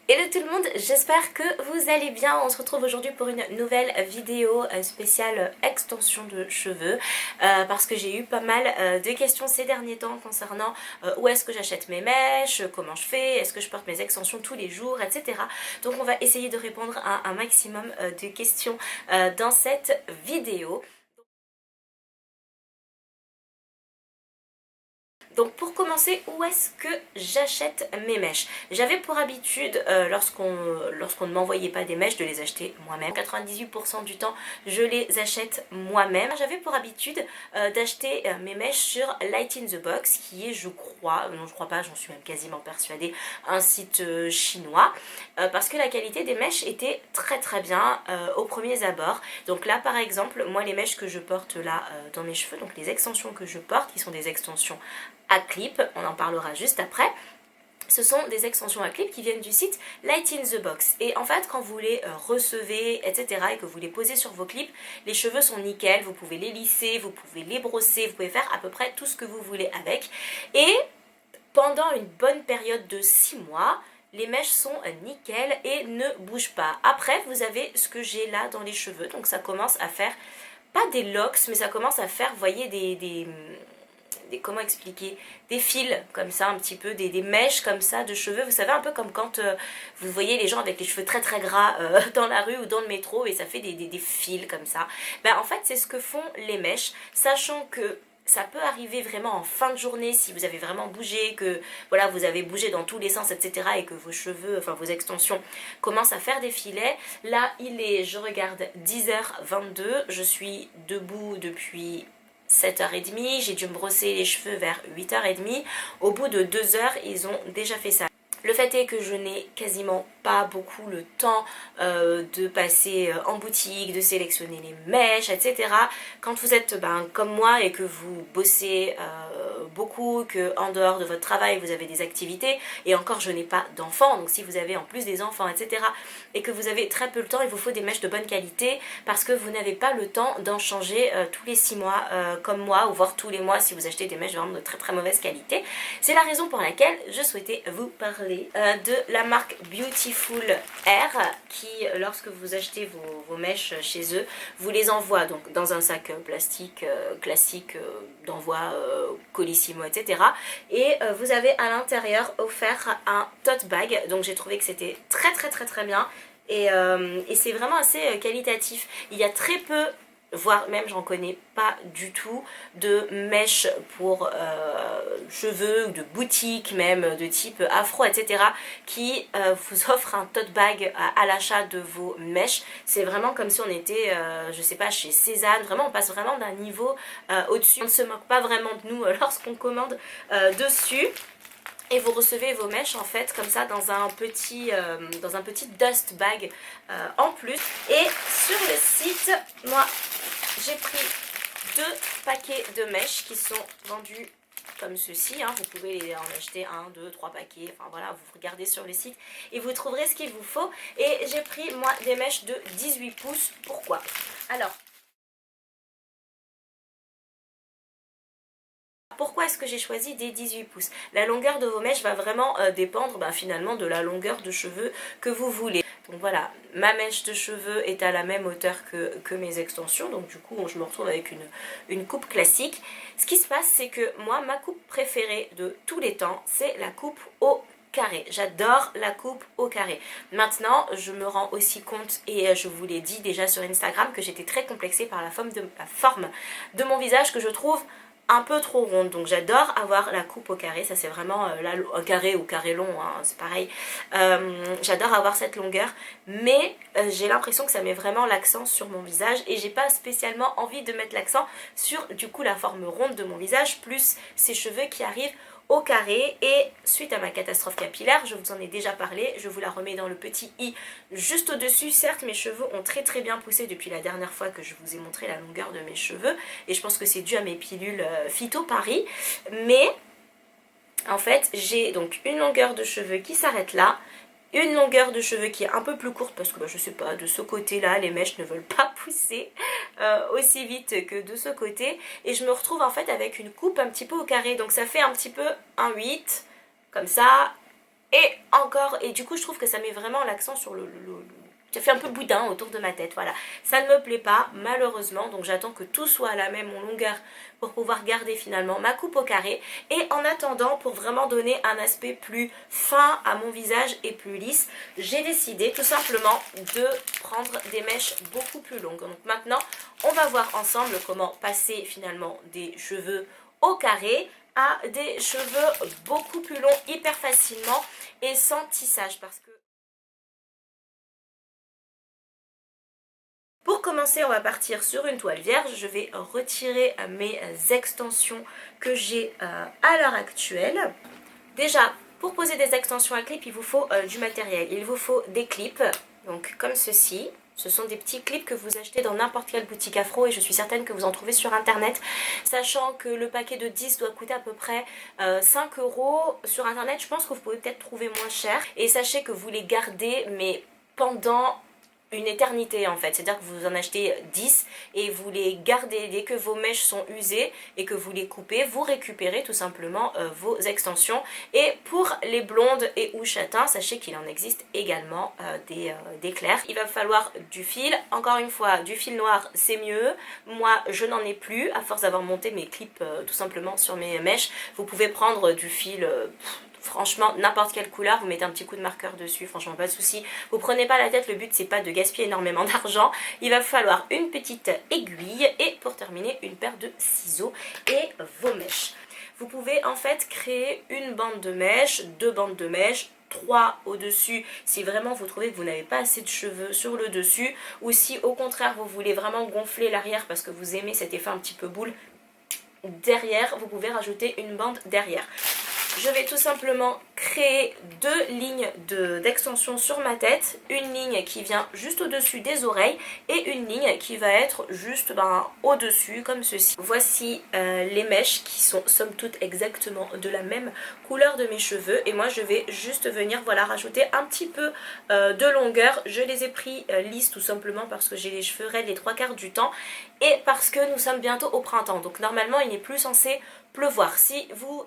Hello tout le monde, j'espère que vous allez bien. On se retrouve aujourd'hui pour une nouvelle vidéo spéciale extension de cheveux parce que j'ai eu pas mal de questions ces derniers temps concernant où est-ce que j'achète mes mèches, comment je fais, est-ce que je porte mes extensions tous les jours, etc. Donc on va essayer de répondre à un maximum de questions dans cette vidéo. Donc pour commencer, où est-ce que j'achète mes mèches? J'avais pour habitude, lorsqu'on ne m'envoyait pas des mèches, de les acheter moi-même. 98% du temps, je les achète moi-même. J'avais pour habitude d'acheter mes mèches sur Light in the Box, qui est, je crois, non je crois pas, j'en suis même quasiment persuadée, un site chinois, parce que la qualité des mèches était très très bien aux premiers abords. Donc là par exemple, moi les mèches que je porte là dans mes cheveux, donc les extensions que je porte, qui sont des extensions à clip, on en parlera juste après. Ce sont des extensions à clip qui viennent du site Light in the Box. Et en fait, quand vous les recevez, etc., et que vous les posez sur vos clips, les cheveux sont nickel, vous pouvez les lisser, vous pouvez les brosser, vous pouvez faire à peu près tout ce que vous voulez avec. Et pendant une bonne période de 6 mois, les mèches sont nickel et ne bougent pas. Après, vous avez ce que j'ai là dans les cheveux, donc ça commence à faire, pas des locks, mais ça commence à faire, vous voyez, comment expliquer, des fils comme ça, un petit peu, des mèches comme ça de cheveux. Vous savez, un peu comme quand vous voyez les gens avec les cheveux très très gras dans la rue ou dans le métro et ça fait des fils comme ça. Ben, en fait, c'est ce que font les mèches, sachant que ça peut arriver vraiment en fin de journée si vous avez vraiment bougé, que voilà, vous avez bougé dans tous les sens, etc. et que vos cheveux, enfin vos extensions commencent à faire des filets. Là, il est, je regarde, 10h22, je suis debout depuis 7h30, j'ai dû me brosser les cheveux vers 8h30. Au bout de 2 heures, ils ont déjà fait ça. Le fait est que je n'ai quasiment pas beaucoup le temps de passer en boutique, de sélectionner les mèches, etc. Quand vous êtes comme moi et que vous bossez beaucoup, que en dehors de votre travail vous avez des activités, et encore je n'ai pas d'enfants, donc si vous avez en plus des enfants, etc., et que vous avez très peu le temps, il vous faut des mèches de bonne qualité parce que vous n'avez pas le temps d'en changer tous les 6 mois comme moi, ou voire tous les mois si vous achetez des mèches vraiment de très très mauvaise qualité. C'est la raison pour laquelle je souhaitais vous parler de la marque Beautiful Air qui, lorsque vous achetez vos mèches chez eux, vous les envoie donc dans un sac plastique classique d'envoi Colissimo, etc. Et vous avez à l'intérieur offert un tote bag, donc j'ai trouvé que c'était très très très très bien. Et c'est vraiment assez qualitatif. Il y a très peu, voire même j'en connais pas du tout, de mèches pour cheveux ou de boutiques même de type afro, etc., qui vous offrent un tote bag à l'achat de vos mèches. C'est vraiment comme si on était, je sais pas, chez Cézanne. Vraiment, on passe vraiment d'un niveau au-dessus. On ne se moque pas vraiment de nous lorsqu'on commande dessus. Et vous recevez vos mèches en fait comme ça dans un petit dust bag en plus. Et sur le site, moi j'ai pris 2 paquets de mèches qui sont vendus comme ceci, hein. Vous pouvez en acheter 1, 2, 3 paquets, enfin voilà, vous regardez sur le site et vous trouverez ce qu'il vous faut. Et j'ai pris moi des mèches de 18 pouces, pourquoi? Alors, pourquoi est-ce que j'ai choisi des 18 pouces? La longueur de vos mèches va vraiment dépendre finalement de la longueur de cheveux que vous voulez. Donc voilà, ma mèche de cheveux est à la même hauteur que mes extensions, donc du coup je me retrouve avec une coupe classique. Ce qui se passe, c'est que moi, ma coupe préférée de tous les temps, c'est la coupe au carré. J'adore la coupe au carré. Maintenant, je me rends aussi compte, et je vous l'ai dit déjà sur Instagram, que j'étais très complexée par la forme de mon visage que je trouve un peu trop ronde, donc j'adore avoir la coupe au carré. Ça c'est vraiment un carré ou carré long, hein, c'est pareil. J'adore avoir cette longueur, mais j'ai l'impression que ça met vraiment l'accent sur mon visage et j'ai pas spécialement envie de mettre l'accent sur du coup la forme ronde de mon visage plus ces cheveux qui arrivent au carré. Et suite à ma catastrophe capillaire, je vous en ai déjà parlé, je vous la remets dans le petit i juste au dessus. Certes, mes cheveux ont très très bien poussé depuis la dernière fois que je vous ai montré la longueur de mes cheveux et je pense que c'est dû à mes pilules Phyto Paris, mais en fait j'ai donc une longueur de cheveux qui s'arrête là, une longueur de cheveux qui est un peu plus courte parce que je sais pas, de ce côté là les mèches ne veulent pas pousser aussi vite que de ce côté, et je me retrouve en fait avec une coupe un petit peu au carré, donc ça fait un petit peu un 8 comme ça, et encore, et du coup je trouve que ça met vraiment l'accent sur ça fait un peu boudin autour de ma tête, voilà. Ça ne me plaît pas, malheureusement, donc j'attends que tout soit à la même longueur pour pouvoir garder finalement ma coupe au carré. Et en attendant, pour vraiment donner un aspect plus fin à mon visage et plus lisse, j'ai décidé tout simplement de prendre des mèches beaucoup plus longues. Donc maintenant, on va voir ensemble comment passer finalement des cheveux au carré à des cheveux beaucoup plus longs hyper facilement et sans tissage, parce que pour commencer, on va partir sur une toile vierge. Je vais retirer mes extensions que j'ai à l'heure actuelle. Déjà, pour poser des extensions à clip, il vous faut du matériel. Il vous faut des clips, donc comme ceci. Ce sont des petits clips que vous achetez dans n'importe quelle boutique afro et je suis certaine que vous en trouvez sur internet. Sachant que le paquet de 10 doit coûter à peu près 5 euros. Sur internet, je pense que vous pouvez peut-être trouver moins cher. Et sachez que vous les gardez, mais pendant une éternité en fait, c'est-à-dire que vous en achetez 10 et vous les gardez dès que vos mèches sont usées et que vous les coupez, vous récupérez tout simplement vos extensions. Et pour les blondes et ou châtains, sachez qu'il en existe également des clairs. Il va falloir du fil, encore une fois du fil noir c'est mieux, moi je n'en ai plus à force d'avoir monté mes clips tout simplement sur mes mèches. Vous pouvez prendre du fil franchement n'importe quelle couleur, vous mettez un petit coup de marqueur dessus, franchement pas de souci. Vous prenez pas la tête, le but c'est pas de gaspiller énormément d'argent. Il va falloir une petite aiguille et pour terminer une paire de ciseaux et vos mèches. Vous pouvez en fait créer une bande de mèches, deux bandes de mèches, 3 au-dessus si vraiment vous trouvez que vous n'avez pas assez de cheveux sur le dessus, ou si au contraire vous voulez vraiment gonfler l'arrière parce que vous aimez cet effet un petit peu boule derrière, vous pouvez rajouter une bande derrière. Je vais tout simplement créer deux lignes d'extension sur ma tête, une ligne qui vient juste au-dessus des oreilles et une ligne qui va être juste au-dessus comme ceci. Voici les mèches qui sont somme toute exactement de la même couleur de mes cheveux et moi je vais juste venir voilà rajouter un petit peu de longueur. Je les ai pris lisses tout simplement parce que j'ai les cheveux raides les 3/4 du temps et parce que nous sommes bientôt au printemps, donc normalement il n'est plus censé pleuvoir. Si vous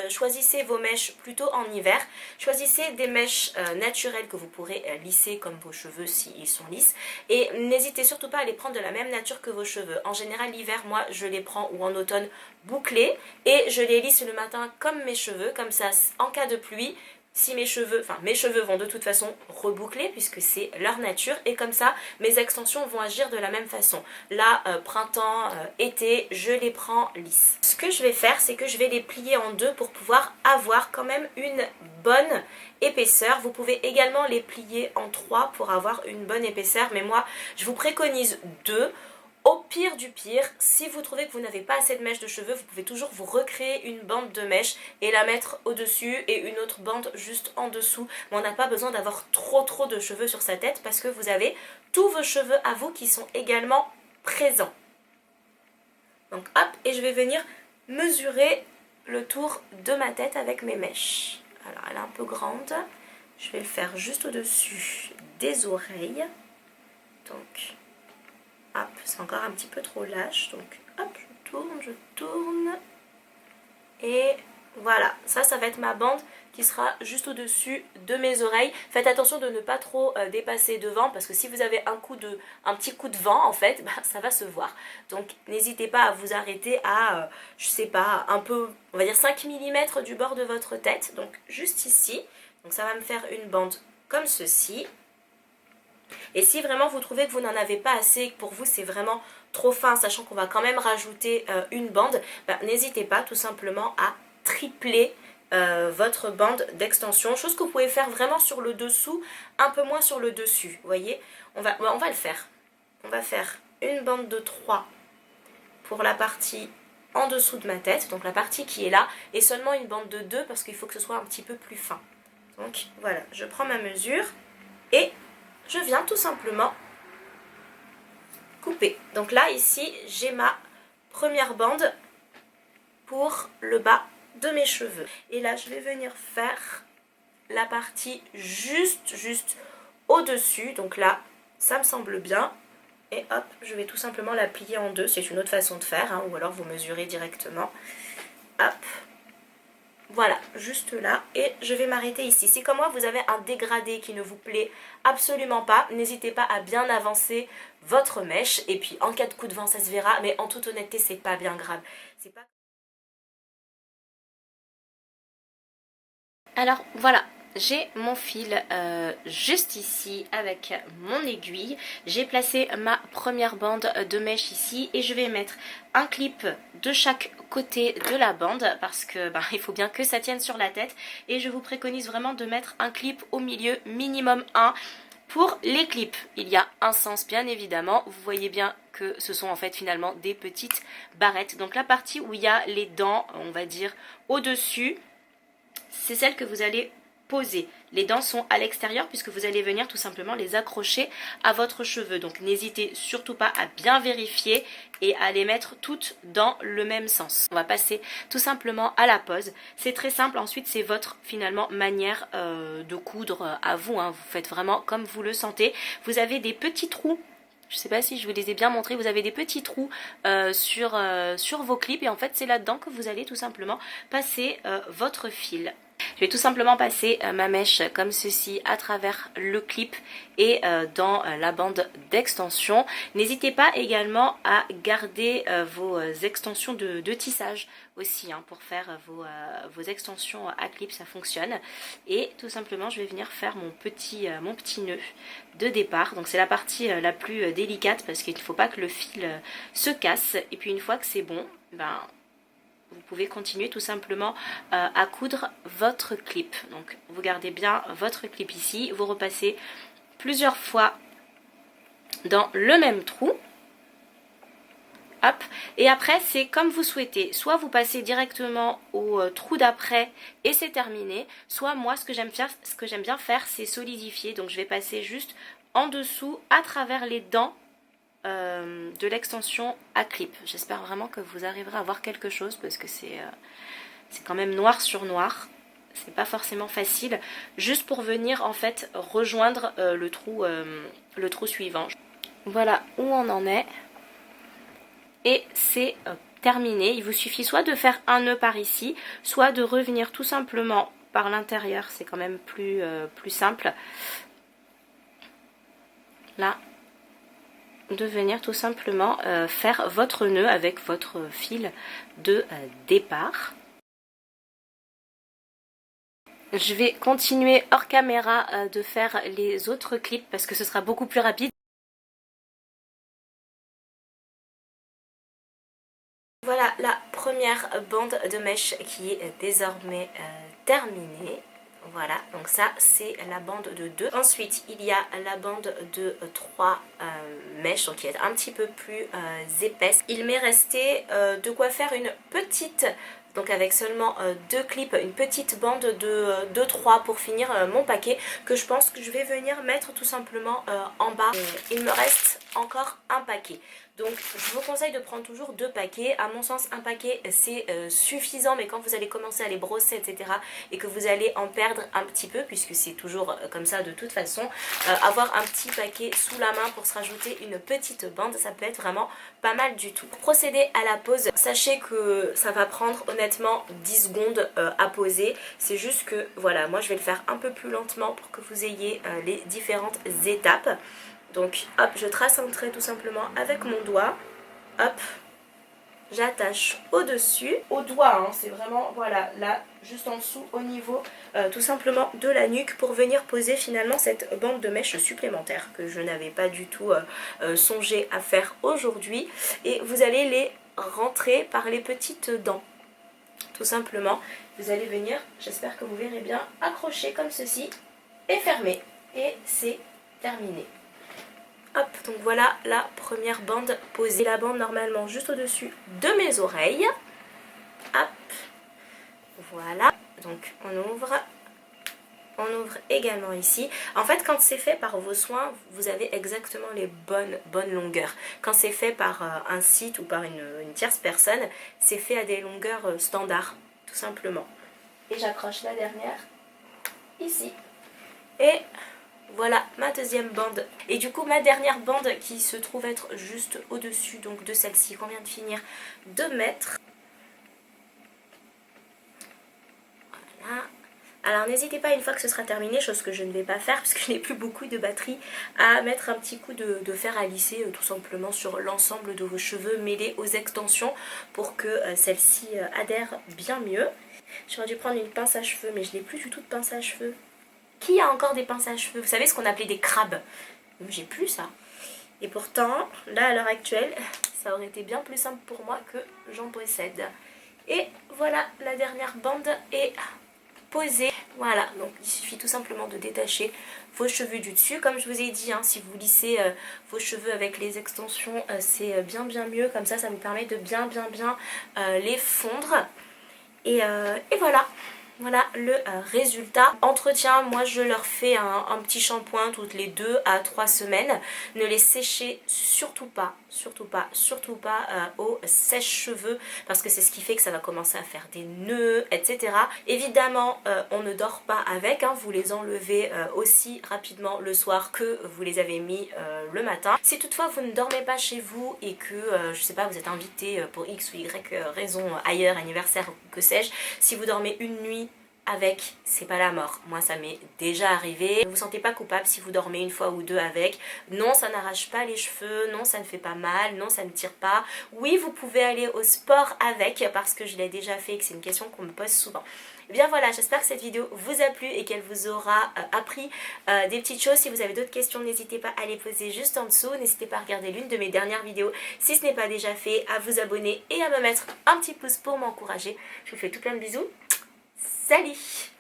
choisissez vos mèches plutôt en hiver, choisissez des mèches naturelles que vous pourrez lisser comme vos cheveux s'ils sont lisses et n'hésitez surtout pas à les prendre de la même nature que vos cheveux. En général l'hiver moi je les prends ou en automne bouclés et je les lisse le matin comme mes cheveux, comme ça en cas de pluie, si mes cheveux vont de toute façon reboucler puisque c'est leur nature et comme ça mes extensions vont agir de la même façon. Là, printemps, été, je les prends lisses. Ce que je vais faire, c'est que je vais les plier en deux pour pouvoir avoir quand même une bonne épaisseur. Vous pouvez également les plier en 3 pour avoir une bonne épaisseur, mais moi je vous préconise 2. Au pire du pire, si vous trouvez que vous n'avez pas assez de mèches de cheveux, vous pouvez toujours vous recréer une bande de mèches et la mettre au-dessus et une autre bande juste en dessous. Mais on n'a pas besoin d'avoir trop de cheveux sur sa tête parce que vous avez tous vos cheveux à vous qui sont également présents. Donc hop, et je vais venir mesurer le tour de ma tête avec mes mèches. Alors elle est un peu grande, je vais le faire juste au-dessus des oreilles. Donc hop, c'est encore un petit peu trop lâche, donc hop, je tourne, et voilà, ça va être ma bande qui sera juste au-dessus de mes oreilles. Faites attention de ne pas trop dépasser devant, parce que si vous avez un petit coup de vent, en fait, ça va se voir. Donc n'hésitez pas à vous arrêter à, je sais pas, un peu, on va dire 5 mm du bord de votre tête, donc juste ici. Donc ça va me faire une bande comme ceci. Et si vraiment vous trouvez que vous n'en avez pas assez, que pour vous c'est vraiment trop fin, sachant qu'on va quand même rajouter une bande, n'hésitez pas tout simplement à tripler votre bande d'extension, chose que vous pouvez faire vraiment sur le dessous, un peu moins sur le dessus, vous voyez. On va le faire. On va faire une bande de 3 pour la partie en dessous de ma tête, donc la partie qui est là, et seulement une bande de 2 parce qu'il faut que ce soit un petit peu plus fin. Donc voilà, je prends ma mesure et je viens tout simplement couper. Donc là, ici, j'ai ma première bande pour le bas de mes cheveux. Et là, je vais venir faire la partie juste au-dessus. Donc là, ça me semble bien. Et hop, je vais tout simplement la plier en deux. C'est une autre façon de faire, hein, ou alors vous mesurez directement. Hop. Voilà, juste là, et je vais m'arrêter ici. Si comme moi vous avez un dégradé qui ne vous plaît absolument pas, n'hésitez pas à bien avancer votre mèche, et puis en cas de coup de vent ça se verra, mais en toute honnêteté c'est pas bien grave. C'est pas... Alors voilà, j'ai mon fil juste ici avec mon aiguille. J'ai placé ma première bande de mèche ici et je vais mettre un clip de chaque côté de la bande parce que il faut bien que ça tienne sur la tête et je vous préconise vraiment de mettre un clip au milieu, minimum un. Pour les clips, il y a un sens bien évidemment, vous voyez bien que ce sont en fait finalement des petites barrettes. Donc la partie où il y a les dents, on va dire au-dessus, c'est celle que vous allez poser. Les dents sont à l'extérieur puisque vous allez venir tout simplement les accrocher à votre cheveu. Donc n'hésitez surtout pas à bien vérifier et à les mettre toutes dans le même sens. On va passer tout simplement à la pose. C'est très simple, ensuite c'est votre finalement manière de coudre à vous. Vous faites vraiment comme vous le sentez. Vous avez des petits trous. Je ne sais pas si je vous les ai bien montrés, vous avez des petits trous sur vos clips et en fait c'est là-dedans que vous allez tout simplement passer votre fil. Je vais tout simplement passer ma mèche comme ceci à travers le clip et dans la bande d'extension. N'hésitez pas également à garder vos extensions de tissage aussi pour faire vos extensions à clip, ça fonctionne. Et tout simplement je vais venir faire mon petit nœud de départ. Donc c'est la partie la plus délicate parce qu'il ne faut pas que le fil se casse. Et puis une fois que c'est bon, vous pouvez continuer tout simplement à coudre votre clip. Donc vous gardez bien votre clip ici, vous repassez plusieurs fois dans le même trou. Hop. Et après c'est comme vous souhaitez, soit vous passez directement au trou d'après et c'est terminé, soit moi ce que j'aime bien faire c'est solidifier, donc je vais passer juste en dessous à travers les dents de l'extension à clip. J'espère vraiment que vous arriverez à voir quelque chose parce que c'est quand même noir sur noir. C'est pas forcément facile. Juste pour venir en fait rejoindre le trou suivant. Voilà où on en est. Et c'est terminé. Il vous suffit soit de faire un nœud par ici, soit de revenir tout simplement par l'intérieur. C'est quand même plus simple. Là. De venir tout simplement faire votre nœud avec votre fil de départ. Je vais continuer hors caméra de faire les autres clips parce que ce sera beaucoup plus rapide. Voilà la première bande de mèche qui est désormais terminée. Voilà, donc ça c'est la bande de 2. Ensuite, il y a la bande de 3 mèches, donc qui est un petit peu plus épaisse. Il m'est resté de quoi faire une petite, donc avec seulement 2 clips, une petite bande de 3 pour finir mon paquet, que je pense que je vais venir mettre tout simplement en bas. Il me reste encore un paquet. Donc je vous conseille de prendre toujours 2 paquets. À mon sens un paquet c'est suffisant, mais quand vous allez commencer à les brosser etc. et que vous allez en perdre un petit peu, puisque c'est toujours comme ça de toute façon, avoir un petit paquet sous la main pour se rajouter une petite bande, ça peut être vraiment pas mal du tout. Pour procéder à la pose, sachez que ça va prendre honnêtement 10 secondes à poser. C'est juste que voilà, moi je vais le faire un peu plus lentement pour que vous ayez les différentes étapes. Donc hop, je trace un trait tout simplement avec mon doigt, hop, j'attache au-dessus, au doigt, c'est vraiment, voilà, là, juste en dessous, au niveau tout simplement de la nuque pour venir poser finalement cette bande de mèche supplémentaire que je n'avais pas du tout songé à faire aujourd'hui. Et vous allez les rentrer par les petites dents, tout simplement. Vous allez venir, j'espère que vous verrez bien, accrocher comme ceci et fermer. Et c'est terminé. Hop, donc voilà la première bande posée. La bande normalement juste au-dessus de mes oreilles. Hop, voilà. Donc on ouvre également ici. En fait, quand c'est fait par vos soins, vous avez exactement les bonnes longueurs. Quand c'est fait par un site ou par une tierce personne, c'est fait à des longueurs standards, tout simplement. Et j'accroche la dernière ici. Et voilà ma deuxième bande. Et du coup ma dernière bande qui se trouve être juste au-dessus donc de celle-ci qu'on vient de finir de mettre. Alors n'hésitez pas une fois que ce sera terminé, chose que je ne vais pas faire parce que je n'ai plus beaucoup de batterie, à mettre un petit coup de fer à lisser tout simplement sur l'ensemble de vos cheveux mêlés aux extensions pour que celles-ci adhèrent bien mieux. J'aurais dû prendre une pince à cheveux mais je n'ai plus du tout de pince à cheveux. Qui a encore des pinces à cheveux? Vous savez ce qu'on appelait des crabes? J'ai plus ça. Et pourtant, là à l'heure actuelle, ça aurait été bien plus simple pour moi que j'en possède. Et voilà, la dernière bande est posée. Voilà, donc il suffit tout simplement de détacher vos cheveux du dessus. Comme je vous ai dit, si vous lissez vos cheveux avec les extensions, c'est bien mieux. Comme ça vous permet de bien les fondre. Et voilà. Voilà le résultat. Entretien, moi je leur fais un petit shampoing toutes les 2 à 3 semaines. Ne les séchez surtout pas au sèche-cheveux parce que c'est ce qui fait que ça va commencer à faire des nœuds, etc. Évidemment, on ne dort pas avec, vous les enlevez aussi rapidement le soir que vous les avez mis le matin. Si toutefois vous ne dormez pas chez vous et que, je sais pas, vous êtes invité pour X ou Y raison ailleurs, anniversaire, que sais-je, si vous dormez une nuit avec, c'est pas la mort. Moi ça m'est déjà arrivé. Ne vous sentez pas coupable si vous dormez une fois ou deux avec. Non, ça n'arrache pas les cheveux, non ça ne fait pas mal, non ça ne tire pas. Oui, vous pouvez aller au sport avec parce que je l'ai déjà fait et que c'est une question qu'on me pose souvent. Et bien voilà, j'espère que cette vidéo vous a plu et qu'elle vous aura appris des petites choses. Si vous avez d'autres questions, n'hésitez pas à les poser juste en dessous. N'hésitez pas à regarder l'une de mes dernières vidéos si ce n'est pas déjà fait, à vous abonner et à me mettre un petit pouce pour m'encourager. Je vous fais tout plein de bisous. Salut!